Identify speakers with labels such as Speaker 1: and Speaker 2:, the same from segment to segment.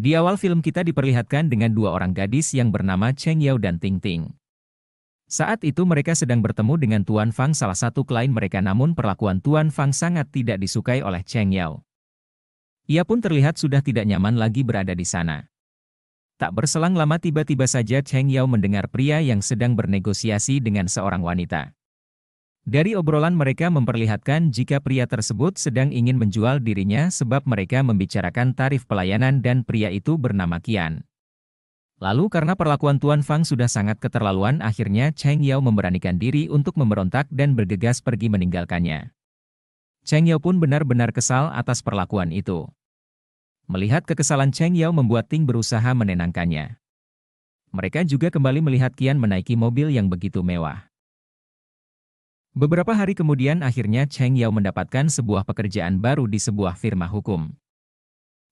Speaker 1: Di awal film kita diperlihatkan dengan dua orang gadis yang bernama Cheng Yao dan Ting Ting. Saat itu mereka sedang bertemu dengan Tuan Fang, salah satu klien mereka, namun perlakuan Tuan Fang sangat tidak disukai oleh Cheng Yao. Ia pun terlihat sudah tidak nyaman lagi berada di sana. Tak berselang lama tiba-tiba saja Cheng Yao mendengar pria yang sedang bernegosiasi dengan seorang wanita. Dari obrolan mereka memperlihatkan jika pria tersebut sedang ingin menjual dirinya sebab mereka membicarakan tarif pelayanan dan pria itu bernama Qian. Lalu karena perlakuan Tuan Fang sudah sangat keterlaluan, akhirnya Cheng Yao memberanikan diri untuk memberontak dan bergegas pergi meninggalkannya. Cheng Yao pun benar-benar kesal atas perlakuan itu. Melihat kekesalan Cheng Yao membuat Ting berusaha menenangkannya. Mereka juga kembali melihat Qian menaiki mobil yang begitu mewah. Beberapa hari kemudian akhirnya Cheng Yao mendapatkan sebuah pekerjaan baru di sebuah firma hukum.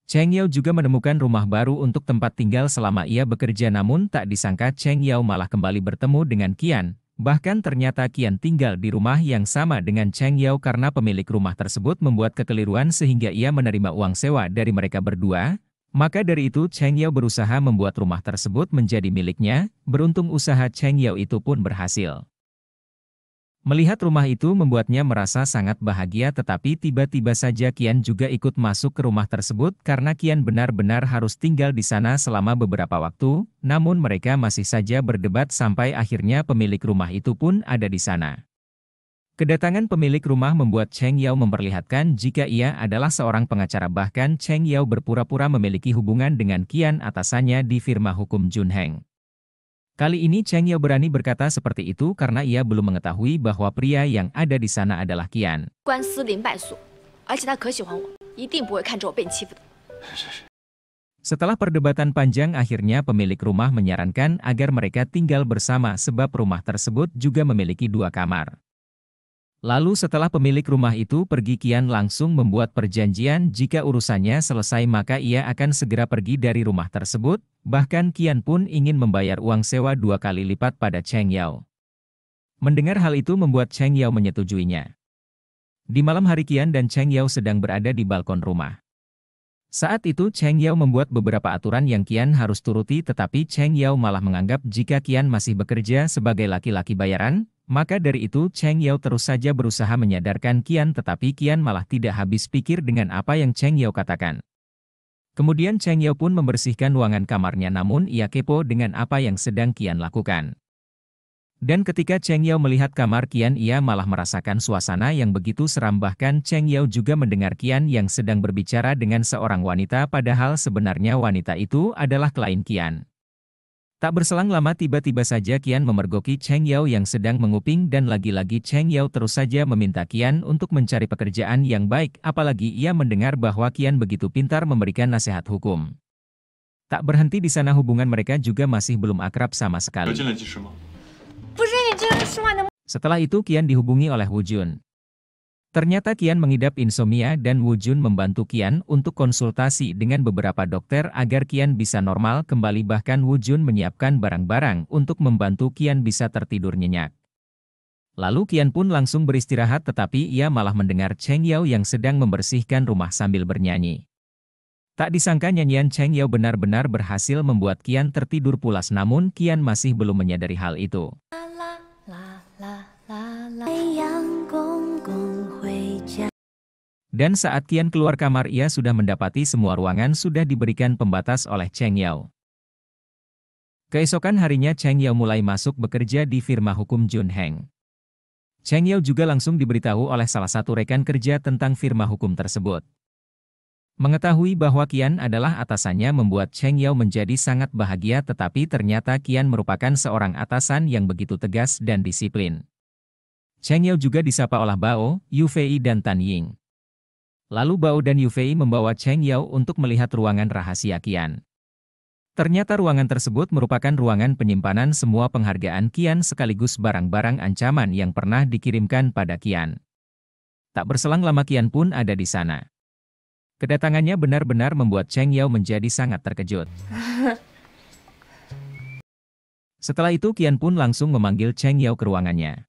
Speaker 1: Cheng Yao juga menemukan rumah baru untuk tempat tinggal selama ia bekerja, namun tak disangka Cheng Yao malah kembali bertemu dengan Qian. Bahkan ternyata Qian tinggal di rumah yang sama dengan Cheng Yao karena pemilik rumah tersebut membuat kekeliruan sehingga ia menerima uang sewa dari mereka berdua. Maka dari itu Cheng Yao berusaha membuat rumah tersebut menjadi miliknya. Beruntung usaha Cheng Yao itu pun berhasil. Melihat rumah itu membuatnya merasa sangat bahagia, tetapi tiba-tiba saja Qian juga ikut masuk ke rumah tersebut karena Qian benar-benar harus tinggal di sana selama beberapa waktu, namun mereka masih saja berdebat sampai akhirnya pemilik rumah itu pun ada di sana. Kedatangan pemilik rumah membuat Cheng Yao memperlihatkan jika ia adalah seorang pengacara, bahkan Cheng Yao berpura-pura memiliki hubungan dengan Qian, atasannya di firma hukum Junheng. Kali ini Cheng Yao berani berkata seperti itu karena ia belum mengetahui bahwa pria yang ada di sana adalah Qian. Setelah perdebatan panjang, akhirnya pemilik rumah menyarankan agar mereka tinggal bersama sebab rumah tersebut juga memiliki 2 kamar. Lalu setelah pemilik rumah itu pergi, Qian langsung membuat perjanjian jika urusannya selesai maka ia akan segera pergi dari rumah tersebut. Bahkan Qian pun ingin membayar uang sewa 2 kali lipat pada Cheng Yao. Mendengar hal itu membuat Cheng Yao menyetujuinya. Di malam hari Qian dan Cheng Yao sedang berada di balkon rumah. Saat itu Cheng Yao membuat beberapa aturan yang Qian harus turuti, tetapi Cheng Yao malah menganggap jika Qian masih bekerja sebagai laki-laki bayaran. Maka dari itu Cheng Yao terus saja berusaha menyadarkan Qian, tetapi Qian malah tidak habis pikir dengan apa yang Cheng Yao katakan. Kemudian Cheng Yao pun membersihkan ruangan kamarnya, namun ia kepo dengan apa yang sedang Qian lakukan. Dan ketika Cheng Yao melihat kamar Qian, ia malah merasakan suasana yang begitu seram. Bahkan Cheng Yao juga mendengar Qian yang sedang berbicara dengan seorang wanita, padahal sebenarnya wanita itu adalah klien Qian. Tak berselang lama tiba-tiba saja Qian memergoki Cheng Yao yang sedang menguping, dan lagi-lagi Cheng Yao terus saja meminta Qian untuk mencari pekerjaan yang baik, apalagi ia mendengar bahwa Qian begitu pintar memberikan nasihat hukum. Tak berhenti di sana, hubungan mereka juga masih belum akrab sama sekali. Setelah itu Qian dihubungi oleh Wu Jun. Ternyata Qian mengidap insomnia dan Wu Jun membantu Qian untuk konsultasi dengan beberapa dokter agar Qian bisa normal kembali. Bahkan Wu Jun menyiapkan barang-barang untuk membantu Qian bisa tertidur nyenyak. Lalu Qian pun langsung beristirahat, tetapi ia malah mendengar Cheng Yao yang sedang membersihkan rumah sambil bernyanyi. Tak disangka nyanyian Cheng Yao benar-benar berhasil membuat Qian tertidur pulas, namun Qian masih belum menyadari hal itu. Dan saat Qian keluar kamar, ia sudah mendapati semua ruangan sudah diberikan pembatas oleh Cheng Yao. Keesokan harinya Cheng Yao mulai masuk bekerja di firma hukum Junheng. Cheng Yao juga langsung diberitahu oleh salah satu rekan kerja tentang firma hukum tersebut. Mengetahui bahwa Qian adalah atasannya membuat Cheng Yao menjadi sangat bahagia, tetapi ternyata Qian merupakan seorang atasan yang begitu tegas dan disiplin. Cheng Yao juga disapa oleh Bao, Yu Fei dan Tan Ying. Lalu Bao dan Yu Fei membawa Cheng Yao untuk melihat ruangan rahasia Qian. Ternyata ruangan tersebut merupakan ruangan penyimpanan semua penghargaan Qian sekaligus barang-barang ancaman yang pernah dikirimkan pada Qian. Tak berselang lama Qian pun ada di sana. Kedatangannya benar-benar membuat Cheng Yao menjadi sangat terkejut. Setelah itu Qian pun langsung memanggil Cheng Yao ke ruangannya.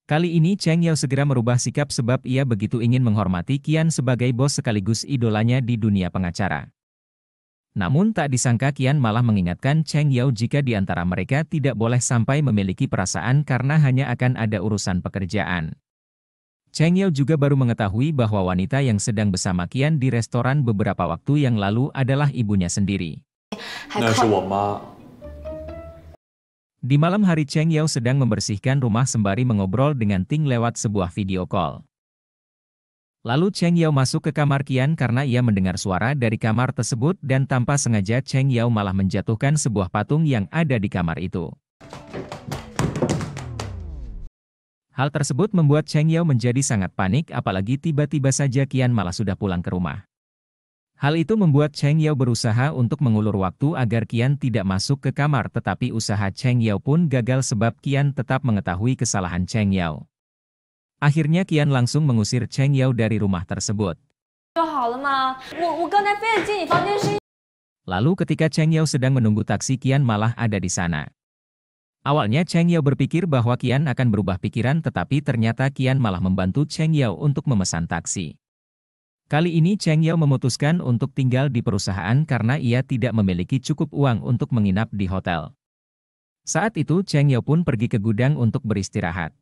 Speaker 1: Kali ini Cheng Yao segera merubah sikap sebab ia begitu ingin menghormati Qian sebagai bos sekaligus idolanya di dunia pengacara. Namun tak disangka Qian malah mengingatkan Cheng Yao jika di antara mereka tidak boleh sampai memiliki perasaan karena hanya akan ada urusan pekerjaan. Cheng Yao juga baru mengetahui bahwa wanita yang sedang bersama Qian di restoran beberapa waktu yang lalu adalah ibunya sendiri.
Speaker 2: 那是我妈。
Speaker 1: Di malam hari Cheng Yao sedang membersihkan rumah sembari mengobrol dengan Ting lewat sebuah video call. Lalu Cheng Yao masuk ke kamar Qian karena ia mendengar suara dari kamar tersebut dan tanpa sengaja Cheng Yao malah menjatuhkan sebuah patung yang ada di kamar itu. Hal tersebut membuat Cheng Yao menjadi sangat panik apalagi tiba-tiba saja Qian malah sudah pulang ke rumah. Hal itu membuat Cheng Yao berusaha untuk mengulur waktu agar Qian tidak masuk ke kamar tetapi usaha Cheng Yao pun gagal sebab Qian tetap mengetahui kesalahan Cheng Yao. Akhirnya Qian langsung mengusir Cheng Yao dari rumah tersebut. Lalu ketika Cheng Yao sedang menunggu taksi Qian malah ada di sana. Awalnya Cheng Yao berpikir bahwa Qian akan berubah pikiran tetapi ternyata Qian malah membantu Cheng Yao untuk memesan taksi. Kali ini Cheng Yao memutuskan untuk tinggal di perusahaan karena ia tidak memiliki cukup uang untuk menginap di hotel. Saat itu Cheng Yao pun pergi ke gudang untuk beristirahat.